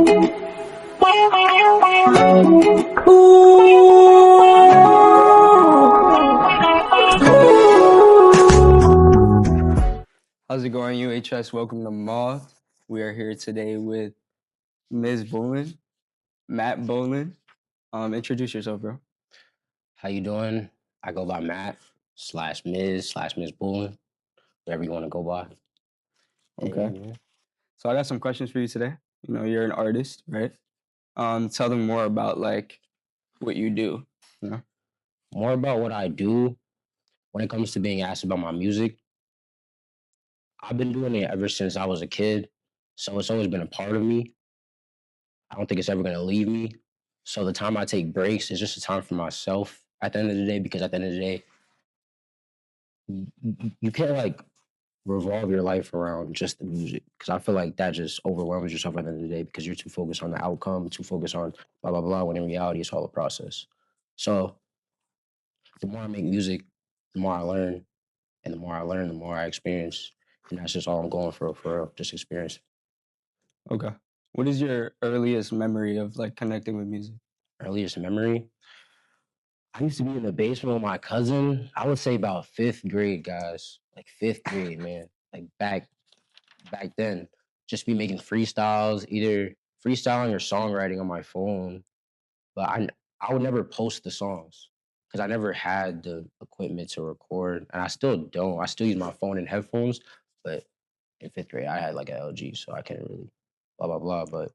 How's it going, UHS? Welcome to M.O.T.H. We are here today with Mizboolin, Matt Boulin. Introduce yourself, bro. How you doing? I go by Matt slash Ms slash Mizboolin, whatever you want to go by. Okay. And, So I got some questions for you today. You know, you're an artist, right? Tell them more about like what you do. You know? more about what I do when it comes to being asked about my music. I've been doing it ever since I was a kid, so it's always been a part of me. I don't think it's ever gonna leave me. So the time I take breaks is just a time for myself at the end of the day, because at the end of the day, you can't like revolve your life around just the music, because I feel like that just overwhelms yourself at the end of the day because you're too focused on the outcome, too focused on blah blah blah. When in reality, it's all a process. So the more I make music, the more I learn, and the more I learn, the more I experience, and that's just all I'm going for real, just experience. Okay. What is your earliest memory of like connecting with music? Earliest memory, I used to be in the basement with my cousin. I would say about fifth grade, guys, like fifth grade, man, like back then, just be making freestyles, either freestyling or songwriting on my phone. But I would never post the songs because I never had the equipment to record, and I still don't. I still use my phone and headphones, but in fifth grade I had like an LG, so I can't really blah blah blah. But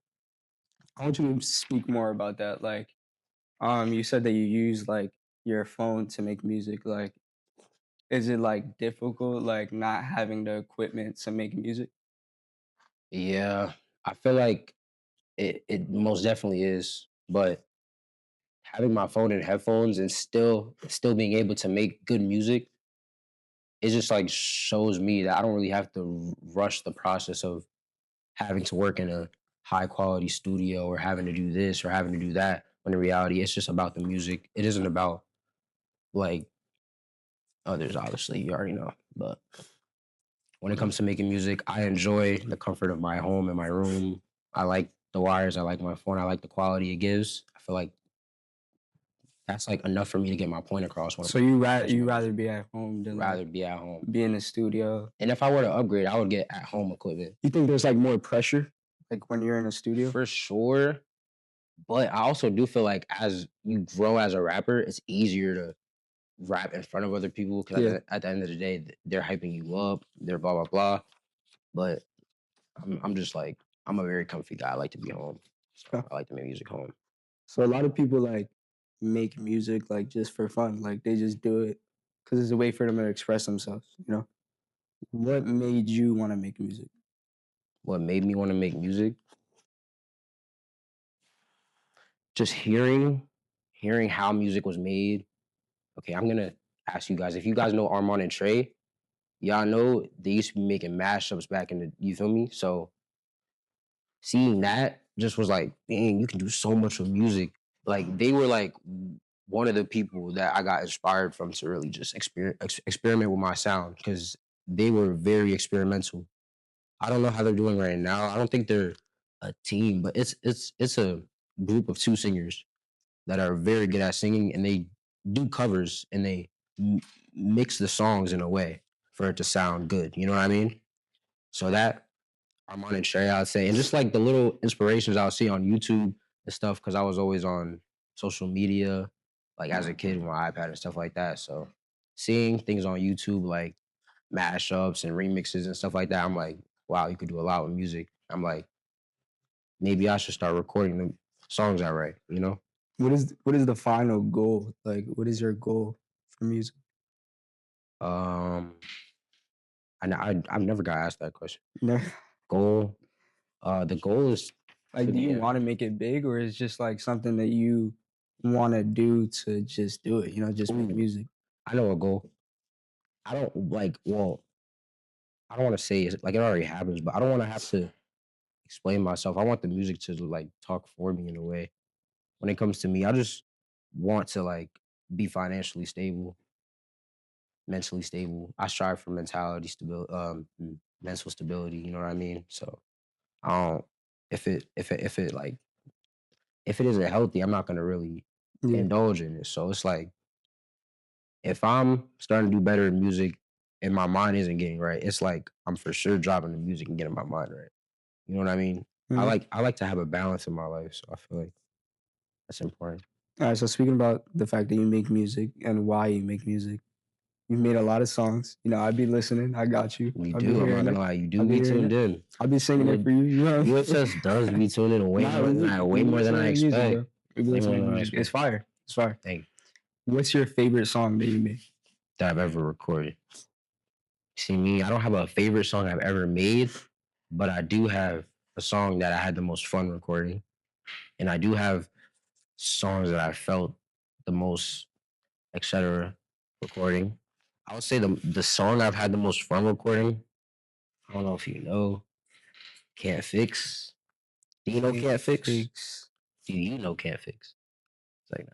I want you to speak more about that. Like, you said that you use like your phone to make music. Like, is it like difficult, like not having the equipment to make music? yeah, I feel like it most definitely is. But having my phone and headphones and still being able to make good music, it just like shows me that I don't really have to rush the process of having to work in a high quality studio or having to do this or having to do that. When in reality, it's just about the music. It isn't about like others, obviously, you already know. But when it comes to making music, I enjoy the comfort of my home and my room. I like the wires, I like my phone, I like the quality it gives. I feel like that's like enough for me to get my point across when So you rather be at home than like rather be at home. be in the studio. And if I were to upgrade, I would get at home equipment. You think there's like more pressure, like when you're in a studio? For sure. But I also do feel like as you grow as a rapper, it's easier to rap in front of other people because Yeah. at the end of the day, they're hyping you up, they're blah blah blah. But I'm just like I'm a very comfy guy. I like to be home, so I like to make music home. So a lot of people like make music like just for fun. Like they just do it because it's a way for them to express themselves. You know, what made you want to make music? What made me want to make music? Just hearing how music was made. Okay, I'm gonna ask you guys if you guys know Armand and Trey. Y'all know they used to be making mashups back in the. You feel me? So seeing that just was like, dang, you can do so much with music. Like they were like one of the people that I got inspired from to really just experiment with my sound because they were very experimental. I don't know how they're doing right now. I don't think they're a team, but it's a group of two singers that are very good at singing, and they do covers and they mix the songs in a way for it to sound good. You know what I mean? So that Armand and Trey, I'd say, and just like the little inspirations I'll see on YouTube and stuff, because I was always on social media, like as a kid with my iPad and stuff like that. So seeing things on YouTube like mashups and remixes and stuff like that, I'm like, wow, you could do a lot with music. I'm like, maybe I should start recording the songs I write, you know? What is the final goal? Like, what is your goal for music? Um, I've never got asked that question. No. Goal, the goal is Like, to do you be want to make it big, or is just like something that you want to do to just do it? You know, just make ooh, music. I know a goal. I don't like, well, I don't want to say it like it already happens, but I don't want to have to explain myself. I want the music to like talk for me in a way. When it comes to me, I just want to like be financially stable, mentally stable. I strive for mental stability. You know what I mean? So I don't. if it like if it isn't healthy, I'm not gonna really Yeah. indulge in it. So it's like if I'm starting to do better in music and my mind isn't getting right, it's like I'm for sure dropping the music and getting my mind right. You know what I mean? Mhm. I like to have a balance in my life, so I feel like that's important. All right. So speaking about the fact that you make music and why you make music, you've made a lot of songs. You know, I'd be listening. I got you. You I'll be do. I'm not hearing gonna it. lie. You I'll do be be hearing tuned it. in. I'll be singing it for you. You know. USS does be tuned in way Nah, more than we be way more than listening I to music, expect. bro. We be Way more listening to than I music. It's expect. fire. It's fire. Thank you. What's your favorite song that you made? That I've ever recorded. See me, I don't have a favorite song I've ever made, but I do have a song that I had the most fun recording, and I do have songs that I felt the most, etc. recording. I would say the song I've had the most fun recording. I don't know if you know, Can't Fix. Do you know Can't Can't Fix? fix. Do you know Can't Fix? It's like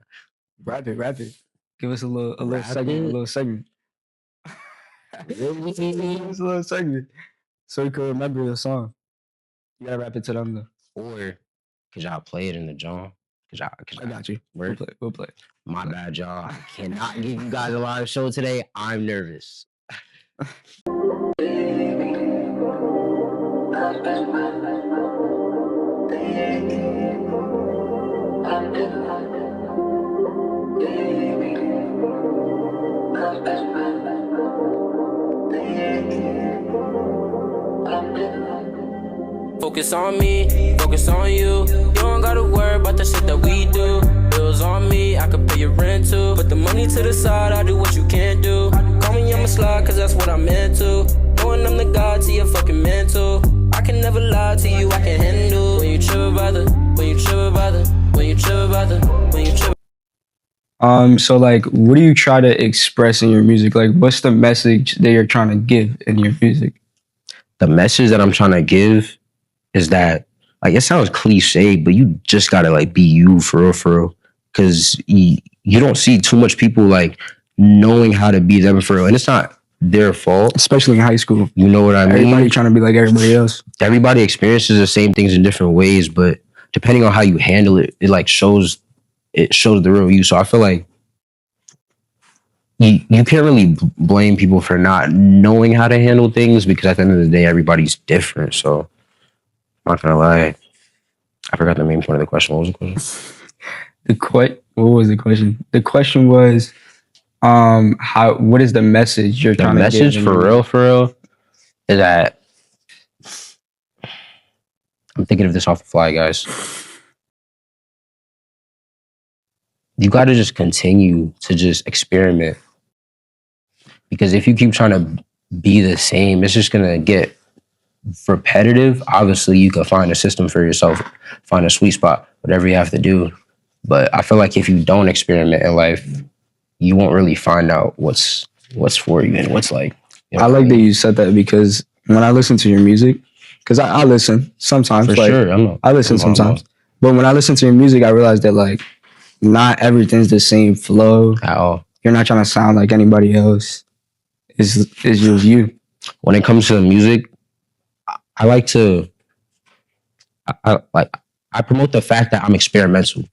Rap it, rap it. Give us a little rap segment, a it. little segment. Give Really? us a little segment so we can remember the song. You gotta rap it to them though. Or could y'all play it in the John? Could I y'all got you. We'll work? play. We'll play. My We'll bad, y'all. I cannot play. give you guys a live show today. I'm nervous. Focus on me, focus on you. You don't gotta worry about the shit that we do. Bills on me, I could pay your rent too. Put the money to the side, I'll do what you can't do. Call me, I'ma slide, cause that's what I'm into. Knowing I'm the god to your fucking mental. I can never lie to you, I can handle. When you trip about the, when you trip about the, when you trip about the, when you trip. So like, what do you try to express in your music? Like, what's the message that you're trying to give in your music? The message that I'm trying to give is that, like, it sounds cliche, but you just gotta like be you for real. Cause you don't see too much people like knowing how to be them for real. And it's not their fault. Especially in high school, You know what I everybody mean? trying to be like everybody else. Everybody experiences the same things in different ways, but depending on how you handle it, it shows the real you. So I feel like you can't really blame people for not knowing how to handle things because at the end of the day, everybody's different. So I'm not gonna lie. I forgot the main point of the question. What was the question? What was the question? The question was, how what is the message you're The trying to give message in your music? for real, is that I'm thinking of this off the fly, guys. You got to just continue to just experiment because if you keep trying to be the same, it's just gonna get repetitive. Obviously, you can find a system for yourself, find a sweet spot, whatever you have to do. But I feel like if you don't experiment in life, you won't really find out what's for you and what's like. You know I what I like that mean? you said that because when I listen to your music, because I listen For sometimes, like sure. I'm not. I listen I'm sometimes, but when I listen to your music, I realize that like not everything's the same flow. at all. You're not trying to sound like anybody else. It's just you. When it comes to the music, I like to like I promote the fact that I'm experimental.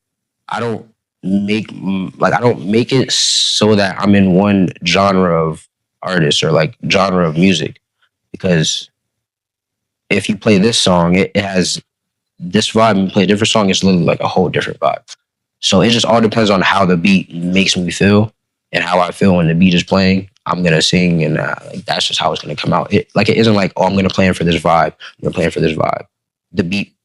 I don't I don't make it so that I'm in one genre of artist or like genre of music because if you play this song, it has this vibe and you play a different song, it's literally like a whole different vibe. So it just all depends on how the beat makes me feel and how I feel when the beat is playing. I'm gonna sing, and like that's just how it's gonna come out. It isn't like, oh, I'm gonna plan for this vibe. I'm gonna plan for this vibe. The beat,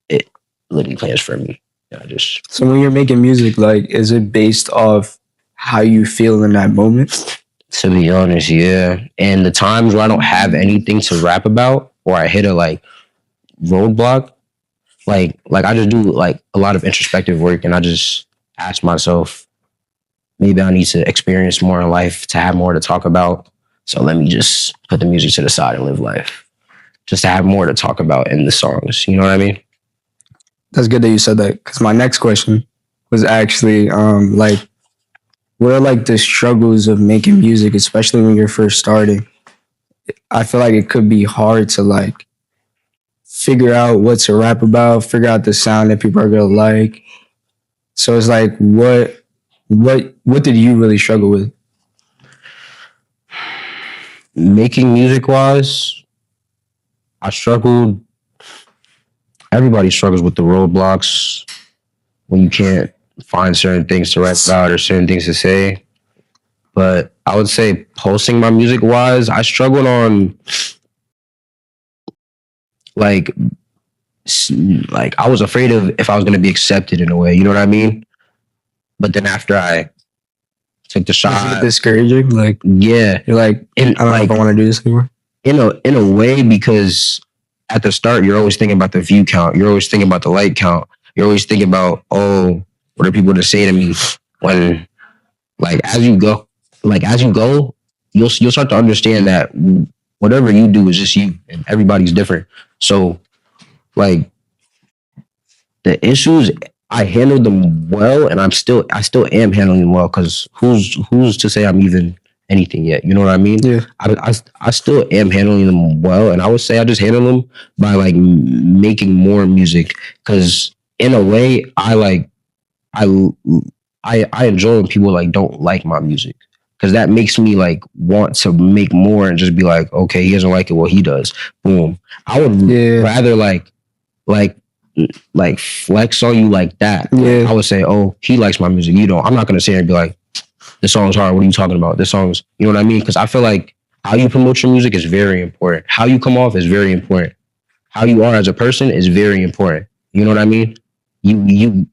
it literally plans for me. I just So when you're making music, like, is it based off how you feel in that moment? to be honest, yeah. And the times where I don't have anything to rap about, or I hit a like roadblock, like I just do like a lot of introspective work, and I just ask myself, maybe I need to experience more in life to have more to talk about. So let me just put the music to the side and live life, just to have more to talk about in the songs. You know what I mean? That's good that you said that because my next question was actually like, what are like the struggles of making music, especially when you're first starting? I feel like it could be hard to like figure out what to rap about, figure out the sound that people are gonna like. So it's like, what did you really struggle with? Making music wise, I struggled. Everybody struggles with the roadblocks when you can't find certain things to rap about or certain things to say. But I would say posting my music wise, I struggled on like like I was afraid of if I was gonna be accepted in a way, you know what I mean? But then after I took the Is it shot, discouraging? Like, yeah, you're like, I and don't know if like I want to do this anymore. in a way, because at the start you're always thinking about the view count, you're always thinking about the like count, you're always thinking about, oh, what are people to say to me? When like as you go, you'll start to understand that whatever you do is just you, and everybody's different. So like the issues, I handled them well, and I still am handling them well, because who's to say I'm even anything yet? You know what I mean? Yeah. I still am handling them well, and I would say I just handle them by like making more music, because in a way I I enjoy when people like don't like my music, because that makes me like want to make more and just be like, okay, he doesn't like it, well, he does. Boom. I would rather like like flex on you like that. Yeah. I would say, oh, he likes my music, you don't. I'm not gonna sit here and be like, this song's hard. What are you talking about? This song's, you know what I mean? Because I feel like how you promote your music is very important. How you come off is very important. How you are as a person is very important. You know what I mean? You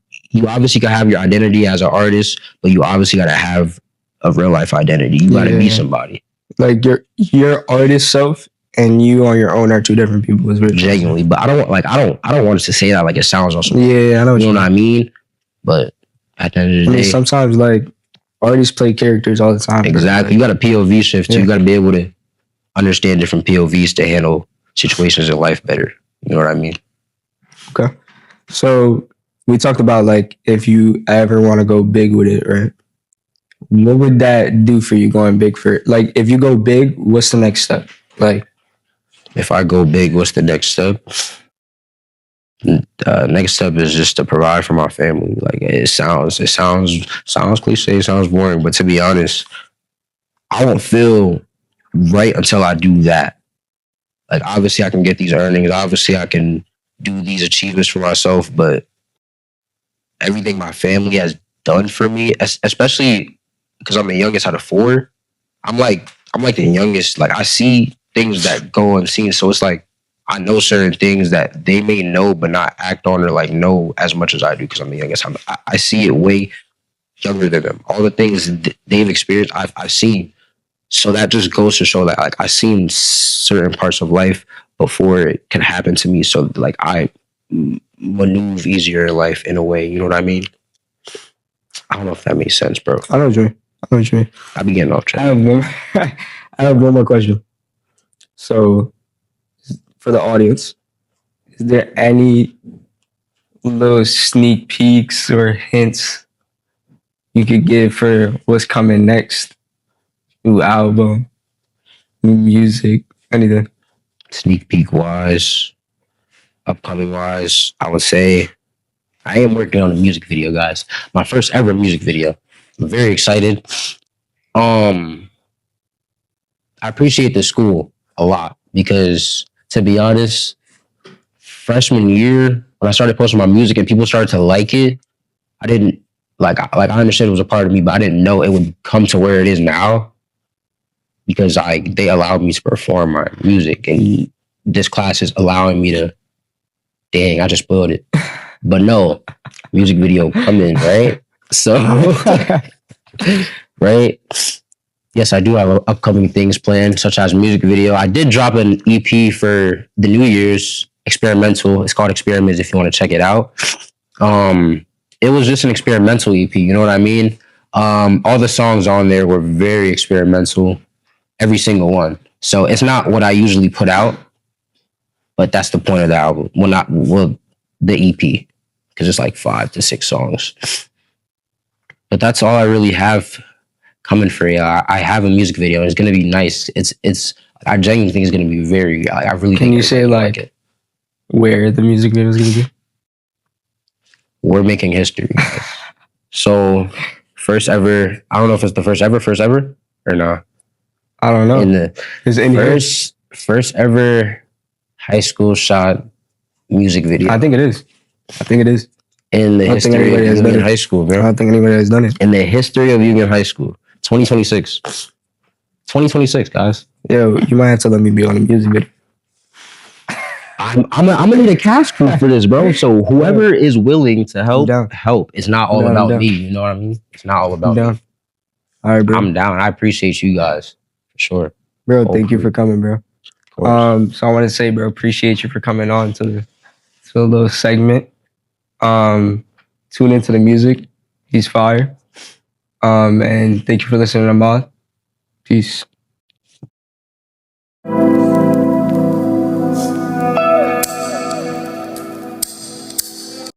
obviously can have your identity as an artist, but you obviously gotta have a real life identity. You gotta be somebody. Like your artist self and you on your own are two different people. Is genuinely, but I don't want us to say that like it sounds awesome. Yeah, I know. You know what I mean? But at the end of the day, sometimes like artists play characters all the time. Exactly. You got a POV shift too. You got to be able to understand different POVs to handle situations in life better. You know what I mean? Okay. So we talked about like if you ever want to go big with it, right? What would that do for you going big for it? Like if you go big, what's the next step? Like if I go big, what's the next step? Next step is just to provide for my family. Like it sounds cliche, it sounds boring, but to be honest, I won't feel right until I do that. Like obviously I can get these earnings, obviously I can do these achievements for myself, but everything my family has done for me, especially because I'm the youngest out of four, I'm like the youngest. Like I see things that go unseen, so it's like I know certain things that they may know but not act on or like know as much as I do because I'm the youngest. I see it way younger than them. All the things they've experienced, I've seen. So that just goes to show that like I've seen certain parts of life before it can happen to me. So like I maneuver easier in life in a way. You know what I mean? I don't know if that makes sense, bro. I know what you mean. I be getting off track. I have one more question. So for the audience, is there any little sneak peeks or hints you could give for what's coming next? New album, new music, anything? Sneak peek wise, upcoming wise, I would say I am working on a music video, guys. My first ever music video. I'm very excited. I appreciate the school a lot because, to be honest, freshman year when I started posting my music and people started to like it, I didn't like I understood it was a part of me, but I didn't know it would come to where it is now because they allowed me to perform my music, and this class is allowing me to. Dang, I just spoiled it. But no, music video coming, right? So, right? Yes, I do have upcoming things planned, such as music video. I did drop an EP for the New Year's, experimental. It's called Experiments if you want to check it out. It was just an experimental EP, you know what I mean? All the songs on there were very experimental, every single one. So it's not what I usually put out, but that's the point of the album. The EP, because it's like 5 to 6 songs. But that's all I really have coming for you. I have a music video. It's gonna be nice. It's. I genuinely think it's gonna be very. I really. Can you say like it? where the music video is gonna be? We're making history. So first ever, I don't know if it's the first ever or not. I don't know. In the Is it in here? first ever high school shot music video. I think it is. In the I don't think history of anybody has done Union it. High School, I bro. don't think anybody has done it. In the history of Union High School. 2026. 2026, guys. Yo, you might have to let me be on the music video. I'm gonna need a cast crew for this, bro. So whoever is willing to help, down. help. It's not all I'm about down. me. You know what I mean? It's not all I'm about me. down. All right, bro. I'm down. I appreciate you guys for sure. Bro, thank you for coming, bro. Of course. So I want to say, bro, appreciate you for coming on to a little segment. Tune into the music. He's fire. And thank you for listening to M.O.T.H. Peace.